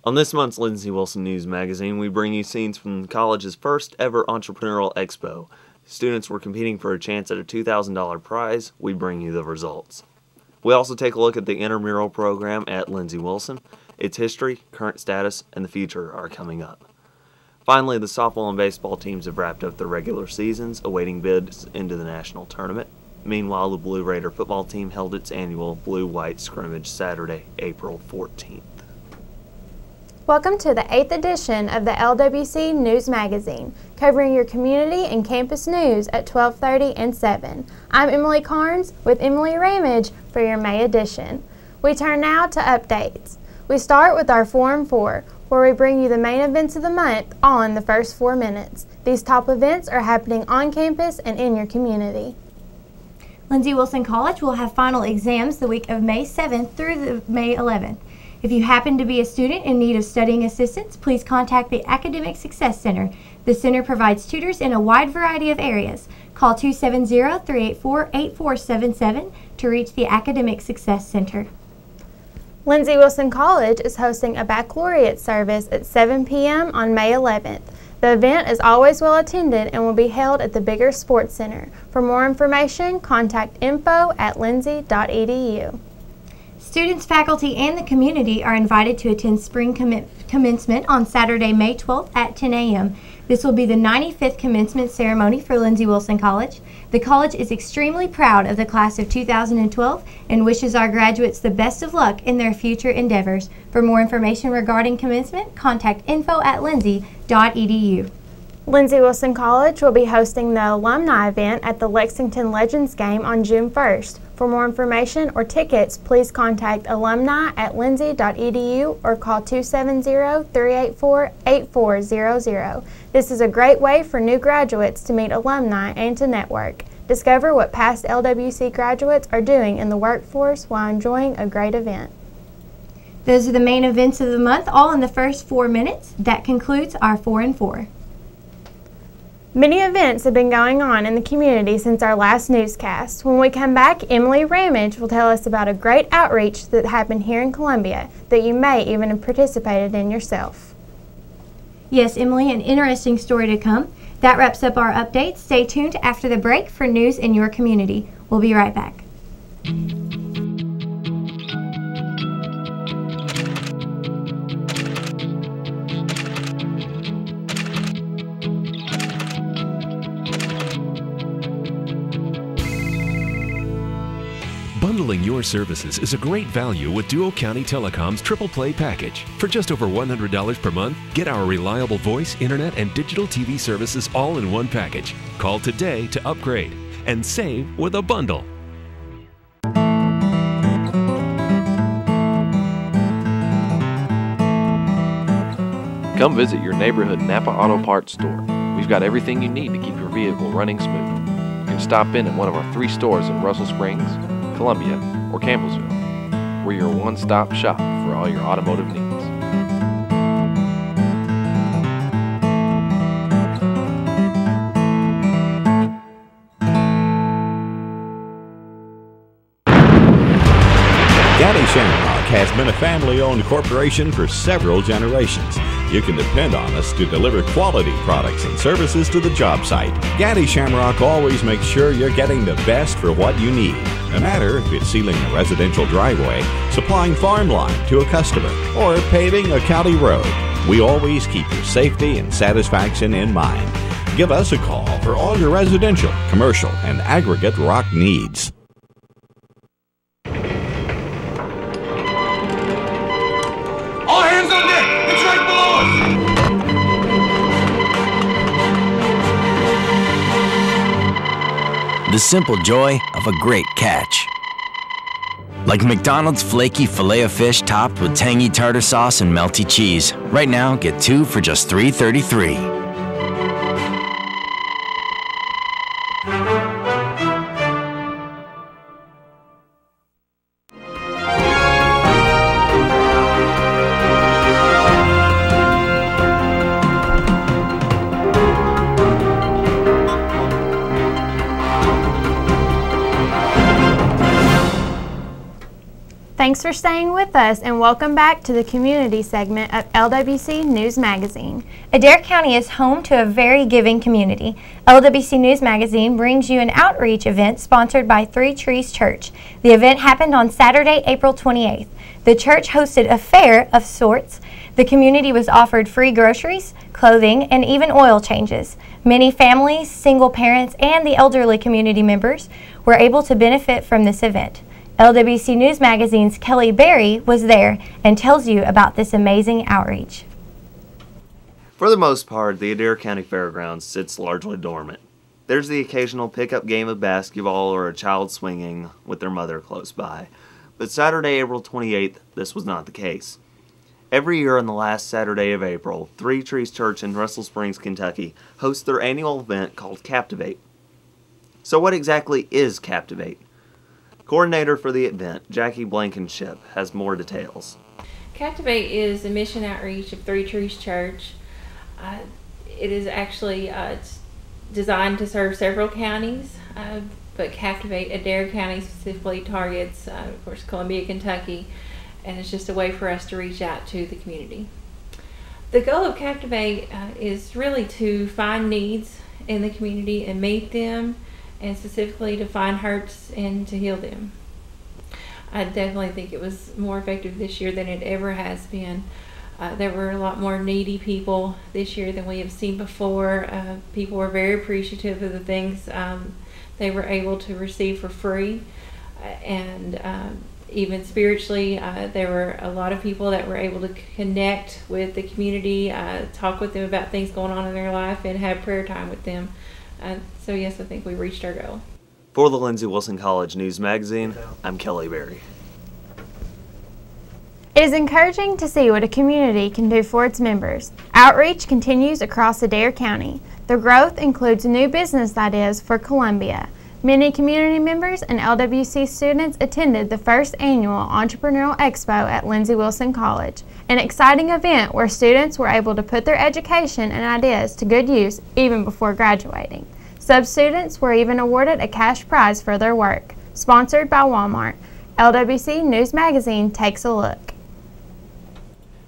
On this month's Lindsey Wilson News Magazine, we bring you scenes from the college's first ever entrepreneurial expo. Students were competing for a chance at a $2,000 prize. We bring you the results. We also take a look at the intramural program at Lindsey Wilson. Its history, current status, and the future are coming up. Finally, the softball and baseball teams have wrapped up their regular seasons, awaiting bids into the national tournament. Meanwhile, the Blue Raider football team held its annual Blue-White scrimmage Saturday, April 14th. Welcome to the 8th edition of the LWC News Magazine, covering your community and campus news at 12:30 and 7. I'm Emily Carnes with Emily Ramage for your May edition. We turn now to updates. We start with our 4 and 4, where we bring you the main events of the month on the first 4 minutes. These top events are happening on campus and in your community. Lindsey Wilson College will have final exams the week of May 7th through May 11th. If you happen to be a student in need of studying assistance, please contact the Academic Success Center. The center provides tutors in a wide variety of areas. Call 270-384-8477 to reach the Academic Success Center. Lindsey Wilson College is hosting a baccalaureate service at 7 p.m. on May 11th. The event is always well attended and will be held at the Bigger Sports Center. For more information, contact info@lindsey.edu. Students, faculty, and the community are invited to attend spring commencement on Saturday, May 12th at 10 a.m. This will be the 95th commencement ceremony for Lindsey Wilson College. The college is extremely proud of the class of 2012 and wishes our graduates the best of luck in their future endeavors. For more information regarding commencement, contact info@lindsey.edu. Lindsey Wilson College will be hosting the alumni event at the Lexington Legends game on June 1st. For more information or tickets, please contact alumni@lindsey.edu or call 270-384-8400. This is a great way for new graduates to meet alumni and to network. Discover what past LWC graduates are doing in the workforce while enjoying a great event. Those are the main events of the month, all in the first 4 minutes. That concludes our 4 and 4. Many events have been going on in the community since our last newscast. When we come back, Emily Ramage will tell us about a great outreach that happened here in Columbia that you may even have participated in yourself. Yes, Emily, an interesting story to come. That wraps up our update. Stay tuned after the break for news in your community. We'll be right back. Bundling your services is a great value with Duo County Telecom's Triple Play package. For just over $100 per month, get our reliable voice, internet, and digital TV services all in one package. Call today to upgrade and save with a bundle. Come visit your neighborhood Napa Auto Parts store. We've got everything you need to keep your vehicle running smooth. You can stop in at one of our 3 stores in Russell Springs, Columbia, or Campbellsville. We're your one-stop shop for all your automotive needs. Gaddy Shamrock has been a family-owned corporation for several generations. You can depend on us to deliver quality products and services to the job site. Gaddy Shamrock always makes sure you're getting the best for what you need. No matter if it's sealing a residential driveway, supplying farm lime to a customer, or paving a county road, we always keep your safety and satisfaction in mind. Give us a call for all your residential, commercial, and aggregate rock needs. All hands on deck! It's right below us! The simple joy of a great catch. Like McDonald's flaky Filet-O-Fish topped with tangy tartar sauce and melty cheese. Right now, get 2 for just $3.33. Thanks for staying with us, and welcome back to the community segment of LWC News Magazine. Adair County is home to a very giving community. LWC News Magazine brings you an outreach event sponsored by Three Trees Church. The event happened on Saturday, April 28th. The church hosted a fair of sorts. The community was offered free groceries, clothing, and even oil changes. Many families, single parents, and the elderly community members were able to benefit from this event. LWC News Magazine's Kelly Berry was there and tells you about this amazing outreach. For the most part, the Adair County Fairgrounds sits largely dormant. There's the occasional pickup game of basketball or a child swinging with their mother close by. But Saturday, April 28th, this was not the case. Every year on the last Saturday of April, Three Trees Church in Russell Springs, Kentucky hosts their annual event called Captivate. So what exactly is Captivate? Coordinator for the event, Jackie Blankenship, has more details. Captivate is a mission outreach of Three Trees Church. It is actually it's designed to serve several counties, but Captivate, Adair County specifically targets, of course, Columbia, Kentucky, and it's just a way for us to reach out to the community. The goal of Captivate is really to find needs in the community and meet them, and specifically to find hurts and to heal them. I definitely think it was more effective this year than it ever has been. There were a lot more needy people this year than we have seen before. People were very appreciative of the things they were able to receive for free, and even spiritually, there were a lot of people that were able to connect with the community, talk with them about things going on in their life, and have prayer time with them. So yes, I think we reached our goal. For the Lindsey Wilson College News Magazine, I'm Kelly Berry. It is encouraging to see what a community can do for its members. Outreach continues across Adair County. The growth includes new business ideas for Columbia. Many community members and LWC students attended the first annual Entrepreneurial Expo at Lindsey Wilson College, an exciting event where students were able to put their education and ideas to good use even before graduating. Sub-students were even awarded a cash prize for their work. Sponsored by Walmart, LWC News Magazine takes a look.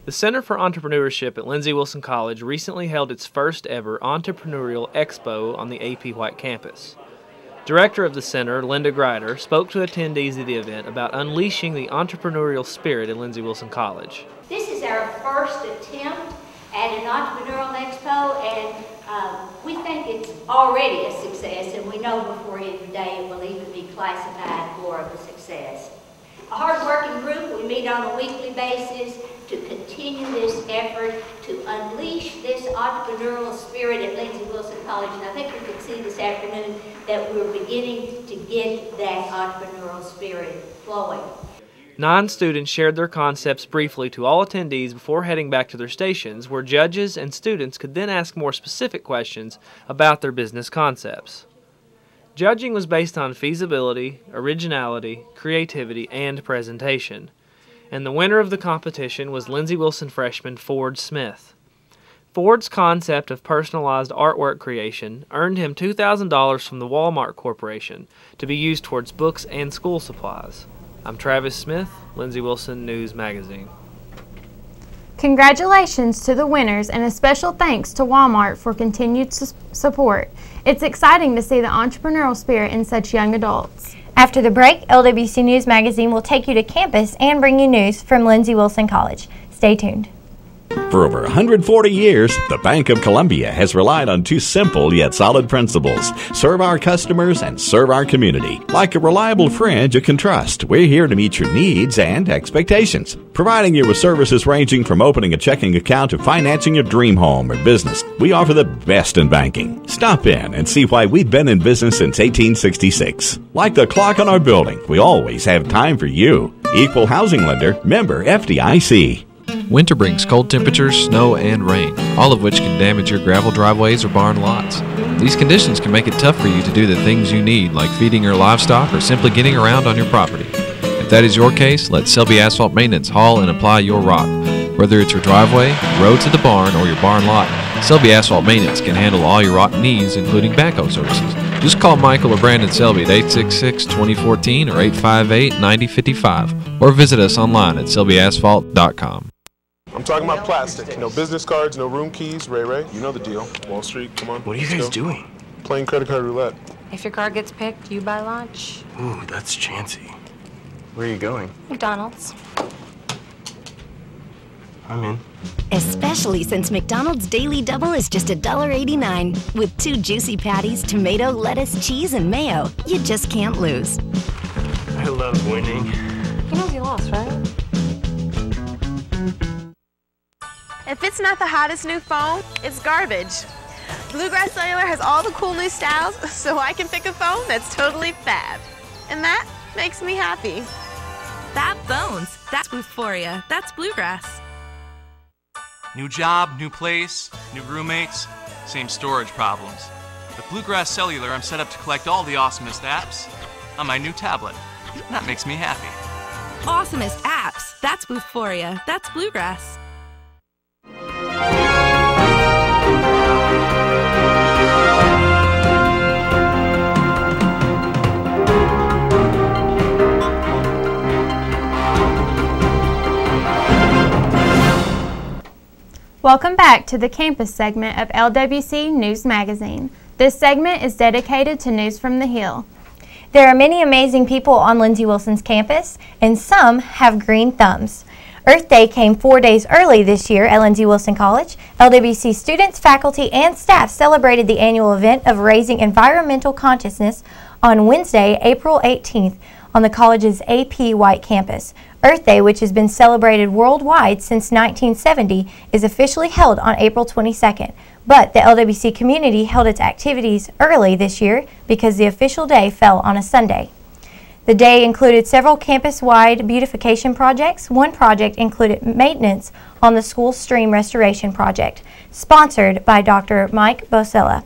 The Center for Entrepreneurship at Lindsey Wilson College recently held its first ever Entrepreneurial Expo on the AP White campus. Director of the center, Linda Grider, spoke to attendees of the event about unleashing the entrepreneurial spirit at Lindsey Wilson College. This is our first attempt at an Entrepreneurial Expo, and we think it's already a success, and we know before the end of the day it will even be classified more of a success. A hard-working group, we meet on a weekly basis to continue this effort to unleash this entrepreneurial spirit at Lindsey Wilson College, and I think we can see this afternoon that we're beginning to get that entrepreneurial spirit flowing. 9 students shared their concepts briefly to all attendees before heading back to their stations, where judges and students could then ask more specific questions about their business concepts. Judging was based on feasibility, originality, creativity, and presentation. And the winner of the competition was Lindsey Wilson freshman Ford Smith. Ford's concept of personalized artwork creation earned him $2,000 from the Walmart Corporation to be used towards books and school supplies. I'm Travis Smith, Lindsey Wilson News Magazine. Congratulations to the winners, and a special thanks to Walmart for continued support. It's exciting to see the entrepreneurial spirit in such young adults. After the break, LWC News Magazine will take you to campus and bring you news from Lindsey Wilson College. Stay tuned. For over 140 years, the Bank of Columbia has relied on 2 simple yet solid principles: serve our customers and serve our community. Like a reliable friend you can trust, we're here to meet your needs and expectations, providing you with services ranging from opening a checking account to financing your dream home or business. We offer the best in banking. Stop in and see why we've been in business since 1866. Like the clock on our building, we always have time for you. Equal housing lender, member FDIC. Winter brings cold temperatures, snow, and rain, all of which can damage your gravel driveways or barn lots. These conditions can make it tough for you to do the things you need, like feeding your livestock or simply getting around on your property. If that is your case, let Selby Asphalt Maintenance haul and apply your rock. Whether it's your driveway, road to the barn, or your barn lot, Selby Asphalt Maintenance can handle all your rock needs, including backhoe services. Just call Michael or Brandon Selby at 866-2014 or 858-9055 or visit us online at selbyasphalt.com. I'm talking about plastic. No business cards, no room keys. Ray, you know the deal. Wall Street, come on. What are you guys doing? Playing credit card roulette. If your card gets picked, you buy lunch. Ooh, that's chancy. Where are you going? McDonald's. I'm in. Especially since McDonald's Daily Double is just $1.89. With 2 juicy patties, tomato, lettuce, cheese, and mayo. You just can't lose. I love winning. He knows you lost, right? If it's not the hottest new phone, it's garbage. Bluegrass Cellular has all the cool new styles, so I can pick a phone that's totally fab. And that makes me happy. Fab phones. That's Euphoria. That's Bluegrass. New job, new place, new roommates, same storage problems. With Bluegrass Cellular, I'm set up to collect all the awesomest apps on my new tablet. That makes me happy. Awesomest apps. That's Euphoria. That's Bluegrass. Welcome back to the campus segment of LWC News Magazine. This segment is dedicated to news from the Hill. There are many amazing people on Lindsey Wilson's campus, and some have green thumbs. Earth Day came 4 days early this year at Lindsey Wilson College. LWC students, faculty, and staff celebrated the annual event of raising environmental consciousness on Wednesday, April 18th, on the college's AP White campus. Earth Day, which has been celebrated worldwide since 1970, is officially held on April 22nd. But the LWC community held its activities early this year because the official day fell on a Sunday. The day included several campus-wide beautification projects. One project included maintenance on the school stream restoration project, sponsored by Dr. Mike Bosella.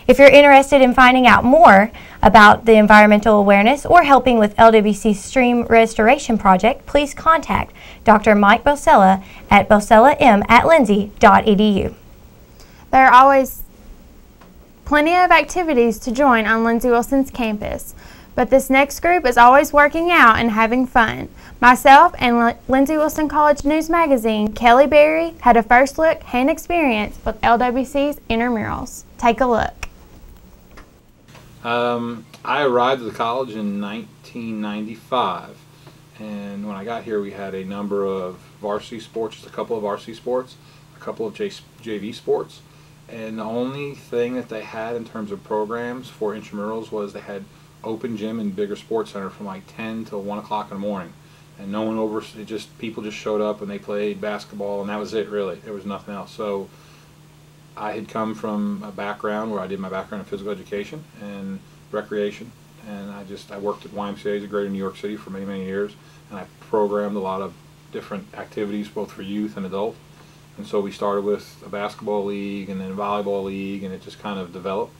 If you're interested in finding out more about the environmental awareness or helping with LWC's stream restoration project, please contact Dr. Mike Bosella at bosellam@lindsey.edu. There are always plenty of activities to join on Lindsey Wilson's campus, but this next group is always working out and having fun. Myself and Lindsey Wilson College News Magazine, Kelly Berry, had a first look hand experience with LWC's intramurals. Take a look. I arrived at the college in 1995, and when I got here we had a number of varsity sports, just a couple of varsity sports, a couple of JV sports, and the only thing that they had in terms of programs for intramurals was they had open gym and bigger sports center from like 10 till 1 o'clock in the morning, and no one people just showed up and they played basketball, and that was it really. There was nothing else. So I had come from a background where I did my background in physical education and recreation, and I worked at YMCA's of Greater New York City for many, many years, and I programmed a lot of different activities both for youth and adult. And so we started with a basketball league and then a volleyball league, and it just kind of developed.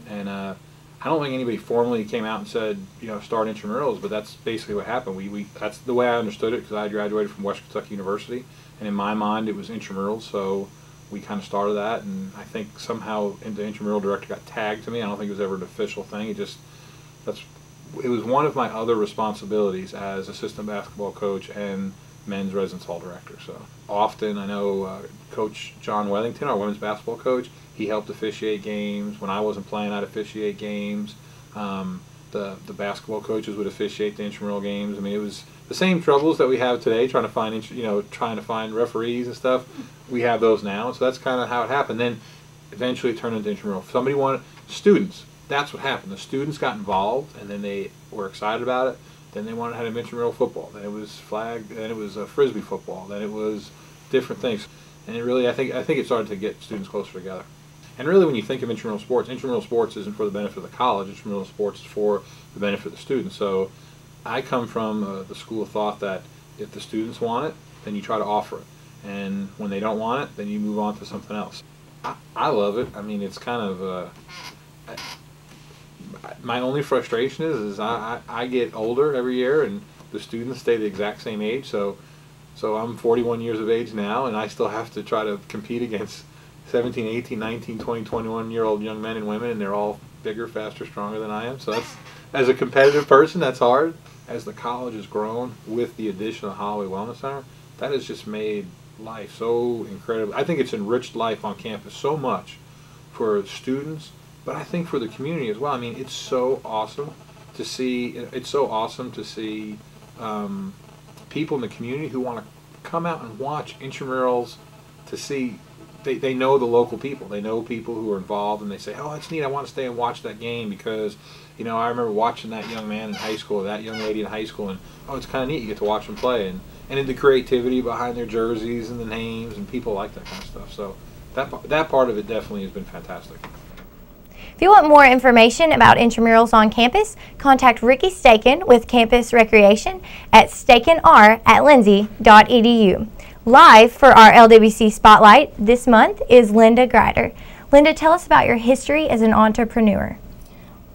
And I don't think anybody formally came out and said, start intramurals, but that's basically what happened. That's the way I understood it, because I graduated from Western Kentucky University, and in my mind it was intramurals, so we kind of started that, and I think somehow the intramural director got tagged to me. I don't think it was ever an official thing. It was one of my other responsibilities as assistant basketball coach and men's residence hall director. So often, I know Coach John Wellington, our women's basketball coach, he helped officiate games. When I wasn't playing, I'd officiate games. The basketball coaches would officiate the intramural games. I mean, it was the same troubles that we have today, trying to find referees and stuff. We have those now, so that's kind of how it happened. Then eventually it turned into intramural. Somebody wanted students. That's what happened. The students got involved, and then they were excited about it. Then they wanted to have intramural football. Then it was flag. Then it was frisbee football. Then it was different things. And it really, I think it started to get students closer together. And really, when you think of intramural sports isn't for the benefit of the college. Intramural sports is for the benefit of the students. So I come from the school of thought that if the students want it, then you try to offer it. And when they don't want it, then you move on to something else. I love it. I mean, it's kind of my only frustration is I get older every year, and the students stay the exact same age. So I'm 41 years of age now, and I still have to try to compete against 17, 18, 19, 20, 21-year-old young men and women, and they're all bigger, faster, stronger than I am. So that's, as a competitive person, that's hard. As the college has grown with the addition of Holloway Wellness Center, that has just made life so incredible. I think it's enriched life on campus so much for students, but I think for the community as well. I mean, it's so awesome to see. It's so awesome to see people in the community who want to come out and watch intramurals. To see, they know the local people. They know people who are involved, and they say, "Oh, that's neat. I want to stay and watch that game because, you know, I remember watching that young man in high school, or that young lady in high school, and oh, it's kind of neat. You get to watch them play." And the creativity behind their jerseys and the names, and people like that kind of stuff. So that part of it definitely has been fantastic. If you want more information about intramurals on campus, contact Ricky Staken with Campus Recreation at stakenr@lindsey.edu. Live for our LWC Spotlight this month is Linda Grider. Linda, tell us about your history as an entrepreneur.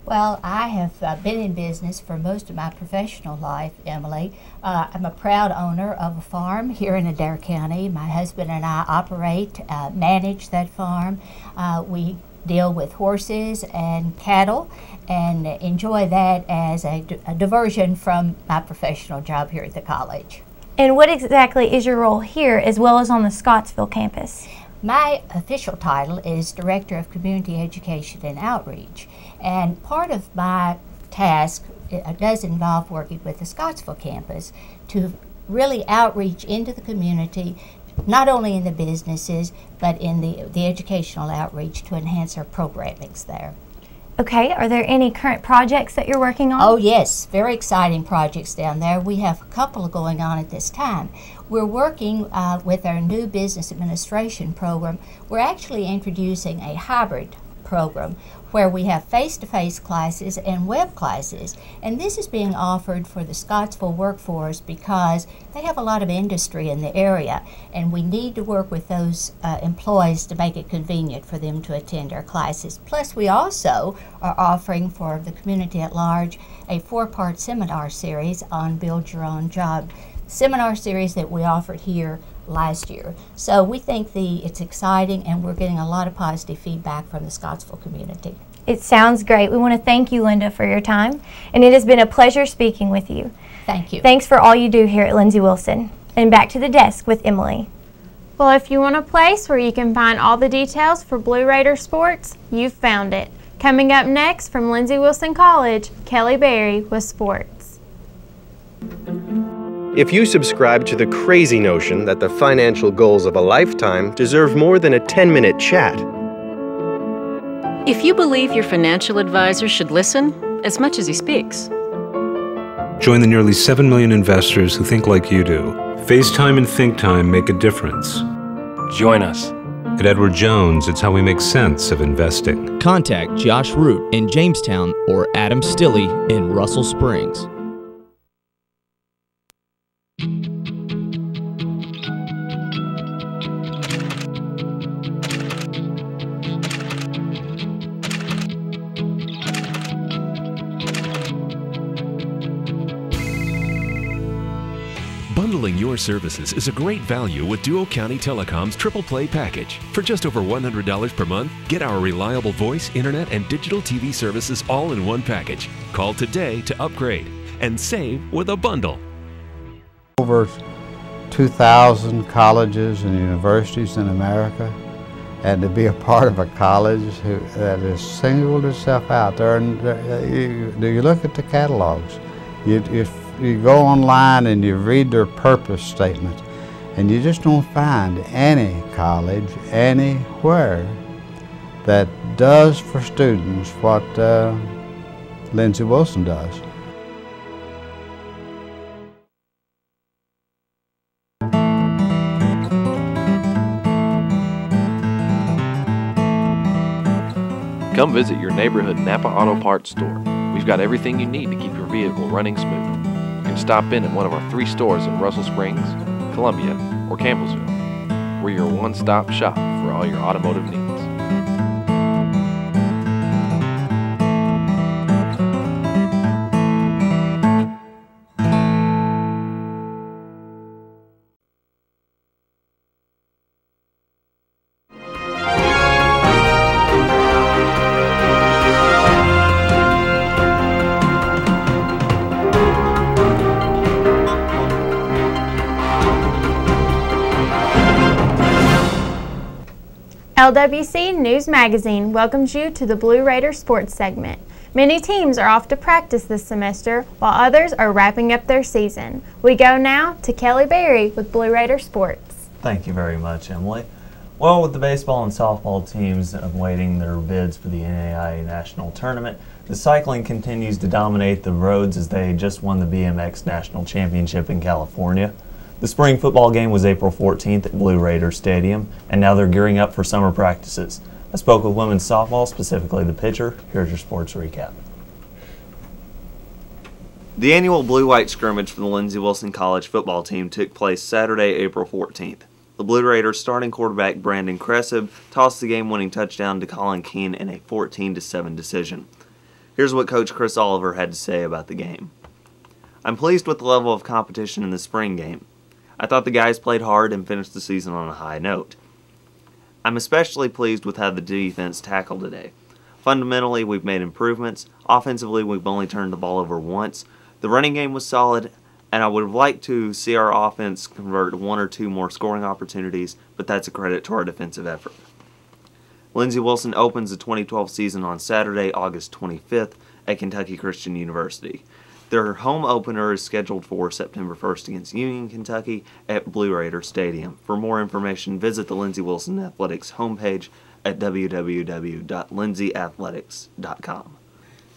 Well, I have been in business for most of my professional life, Emily. I'm a proud owner of a farm here in Adair County. My husband and I operate, manage that farm. We deal with horses and cattle and enjoy that as a diversion from my professional job here at the college. And what exactly is your role here as well as on the Scottsville campus? My official title is Director of Community Education and Outreach, and part of my task does involve working with the Scottsville campus to really outreach into the community, not only in the businesses, but in the educational outreach to enhance our programmings there. Okay, are there any current projects that you're working on? Oh yes, very exciting projects down there. We have a couple going on at this time. We're working with our new business administration program. We're actually introducing a hybrid program where we have face-to-face classes and web classes. And this is being offered for the Scottsville workforce because they have a lot of industry in the area, and we need to work with those employees to make it convenient for them to attend our classes. Plus, we also are offering for the community at large a 4-part seminar series on Build Your Own Job, seminar series that we offered here last year. So we think it's exciting, and we're getting a lot of positive feedback from the Scottsville community. It sounds great. We want to thank you, Linda, for your time, and it has been a pleasure speaking with you. Thank you. Thanks for all you do here at Lindsey Wilson. And back to the desk with Emily. Well, if you want a place where you can find all the details for Blue Raider sports, you've found it. Coming up next from Lindsey Wilson College, Kelly Berry with sports. If you subscribe to the crazy notion that the financial goals of a lifetime deserve more than a 10-minute chat, if you believe your financial advisor should listen as much as he speaks, join the nearly 7 million investors who think like you do. FaceTime and Think Time make a difference. Join us. At Edward Jones, it's how we make sense of investing. Contact Josh Root in Jamestown or Adam Stilley in Russell Springs. Bundling your services is a great value with Duo County Telecom's Triple Play package. For just over $100 per month, get our reliable voice, internet, and digital TV services all in one package. Call today to upgrade and save with a bundle. Over 2,000 colleges and universities in America, and to be a part of a college that has singled itself out. You look at the catalogs. If you go online and you read their purpose statement, and you just don't find any college anywhere that does for students what Lindsey Wilson does. Come visit your neighborhood Napa Auto Parts store. We've got everything you need to keep your vehicle running smooth. You can stop in at one of our 3 stores in Russell Springs, Columbia, or Campbellsville. We're your one-stop shop for all your automotive needs. LWC News Magazine welcomes you to the Blue Raider Sports segment. Many teams are off to practice this semester, while others are wrapping up their season. We go now to Kelly Berry with Blue Raider Sports. Thank you very much, Emily. Well, with the baseball and softball teams awaiting their bids for the NAIA National Tournament, the cycling continues to dominate the roads as they just won the BMX National Championship in California. The spring football game was April 14th at Blue Raider Stadium, and now they're gearing up for summer practices. I spoke with women's softball, specifically the pitcher. Here's your sports recap. The annual blue-white scrimmage for the Lindsey Wilson College football team took place Saturday, April 14th. The Blue Raiders starting quarterback Brandon Cressib tossed the game-winning touchdown to Colin Keene in a 14-7 decision. Here's what Coach Chris Oliver had to say about the game. I'm pleased with the level of competition in the spring game. I thought the guys played hard and finished the season on a high note. I'm especially pleased with how the defense tackled today. Fundamentally, we've made improvements. Offensively, we've only turned the ball over once. The running game was solid, and I would have liked to see our offense convert one or two more scoring opportunities, but that's a credit to our defensive effort. Lindsey Wilson opens the 2012 season on Saturday, August 25th at Kentucky Christian University. Their home opener is scheduled for September 1st against Union, Kentucky at Blue Raider Stadium. For more information, visit the Lindsey Wilson Athletics homepage at www.lindseyathletics.com.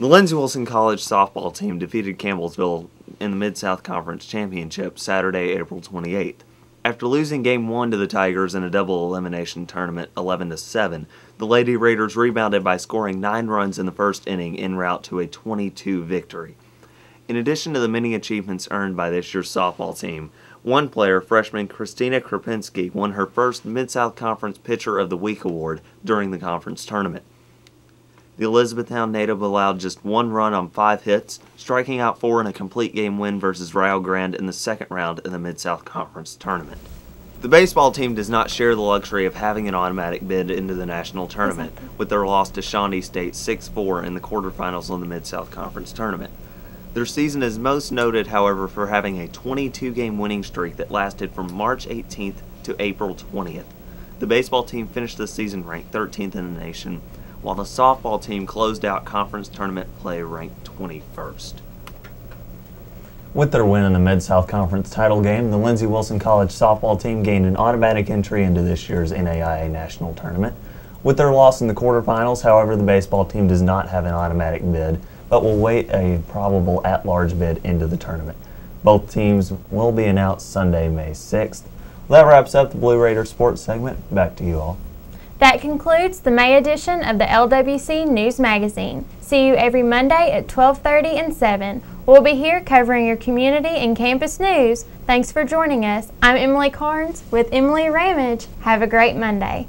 The Lindsey Wilson College softball team defeated Campbellsville in the Mid-South Conference Championship Saturday, April 28th. After losing Game 1 to the Tigers in a double elimination tournament 11-7, the Lady Raiders rebounded by scoring 9 runs in the first inning en route to a 22 victory. In addition to the many achievements earned by this year's softball team, one player, freshman Christina Krapinski, won her first Mid-South Conference Pitcher of the Week award during the conference tournament. The Elizabethtown native allowed just 1 run on 5 hits, striking out 4 in a complete game win versus Rio Grande in the second round in the Mid-South Conference tournament. The baseball team does not share the luxury of having an automatic bid into the national tournament, with their loss to Shawnee State 6-4 in the quarterfinals of the Mid-South Conference tournament. Their season is most noted, however, for having a 22-game winning streak that lasted from March 18th to April 20th. The baseball team finished the season ranked 13th in the nation, while the softball team closed out conference tournament play ranked 21st. With their win in the Mid-South Conference title game, the Lindsey Wilson College softball team gained an automatic entry into this year's NAIA National Tournament. With their loss in the quarterfinals, however, the baseball team does not have an automatic bid, but will wait a probable at-large bid into the tournament. Both teams will be announced Sunday, May 6th. That wraps up the Blue Raider Sports segment. Back to you all. That concludes the May edition of the LWC News Magazine. See you every Monday at 12:30 and 7. We'll be here covering your community and campus news. Thanks for joining us. I'm Emily Carnes with Emily Ramage. Have a great Monday.